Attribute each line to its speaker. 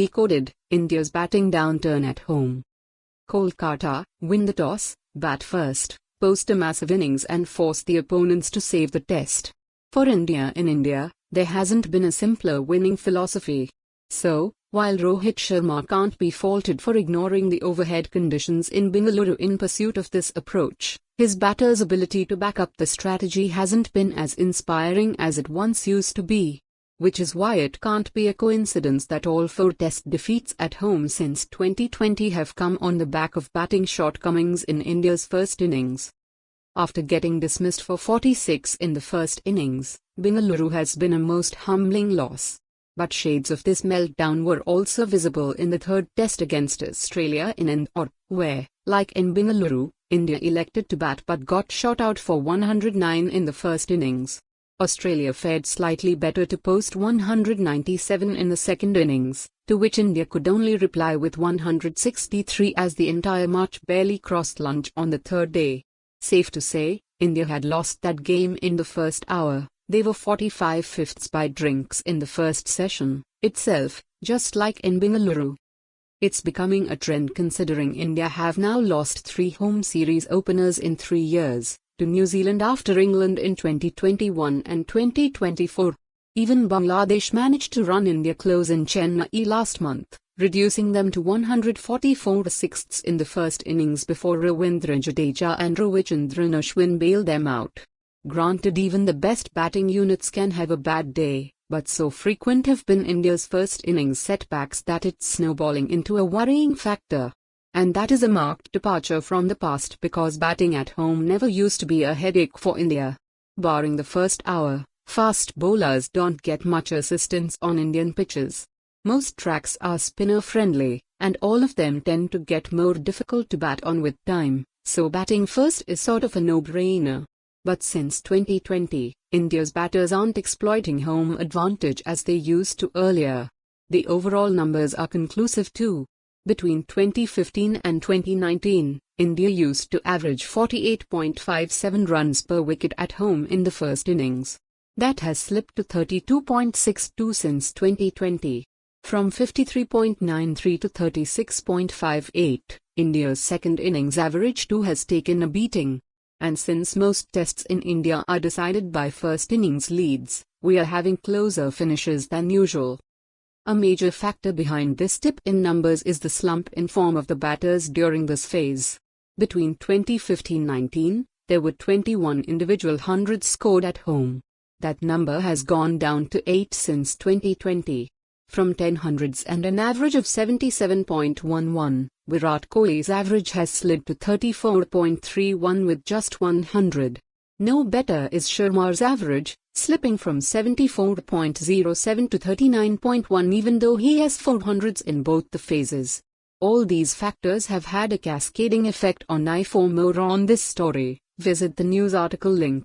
Speaker 1: Decoded, India's batting downturn at home. Kolkata, win the toss, bat first, post a massive innings and force the opponents to save the test. For India in India, there hasn't been a simpler winning philosophy. So, while Rohit Sharma can't be faulted for ignoring the overhead conditions in Bengaluru in pursuit of this approach, his batter's ability to back up the strategy hasn't been as inspiring as it once used to be. Which is why it can't be a coincidence that all 4 test defeats at home since 2020 have come on the back of batting shortcomings in India's first innings. After getting dismissed for 46 in the first innings, Bengaluru has been a most humbling loss. But shades of this meltdown were also visible in the third test against Australia in Indore, where, like in Bengaluru, India elected to bat but got shot out for 109 in the first innings. Australia fared slightly better to post 197 in the second innings, to which India could only reply with 163 as the entire match barely crossed lunch on the third day. Safe to say, India had lost that game in the first hour. They were 45 fifths by drinks in the first session itself, just like in Bengaluru. It's becoming a trend considering India have now lost 3 home series openers in 3 years. To New Zealand after England in 2021 and 2024. Even Bangladesh managed to run India close in Chennai last month, reducing them to 144 sixths in the first innings before Ravindra Jadeja and Ravichandran Ashwin bailed them out. Granted, even the best batting units can have a bad day, but so frequent have been India's first innings setbacks that it's snowballing into a worrying factor. And that is a marked departure from the past because batting at home never used to be a headache for India. Barring the first hour, fast bowlers don't get much assistance on Indian pitches. Most tracks are spinner-friendly, and all of them tend to get more difficult to bat on with time, so batting first is sort of a no-brainer. But since 2020, India's batters aren't exploiting home advantage as they used to earlier. The overall numbers are conclusive too. Between 2015 and 2019, India used to average 48.57 runs per wicket at home in the first innings. That has slipped to 32.62 since 2020. From 53.93 to 36.58, India's second innings average too has taken a beating. And since most tests in India are decided by first innings leads, we are having closer finishes than usual. A major factor behind this dip in numbers is the slump in form of the batters during this phase. Between 2015-19, there were 21 individual hundreds scored at home. That number has gone down to 8 since 2020. From 10 hundreds and an average of 77.11, Virat Kohli's average has slid to 34.31 with just 100. No better is Sharma's average, slipping from 74.07 to 39.1 even though he has 400s in both the phases. All these factors have had a cascading effect on I. For more on this story, visit the news article link.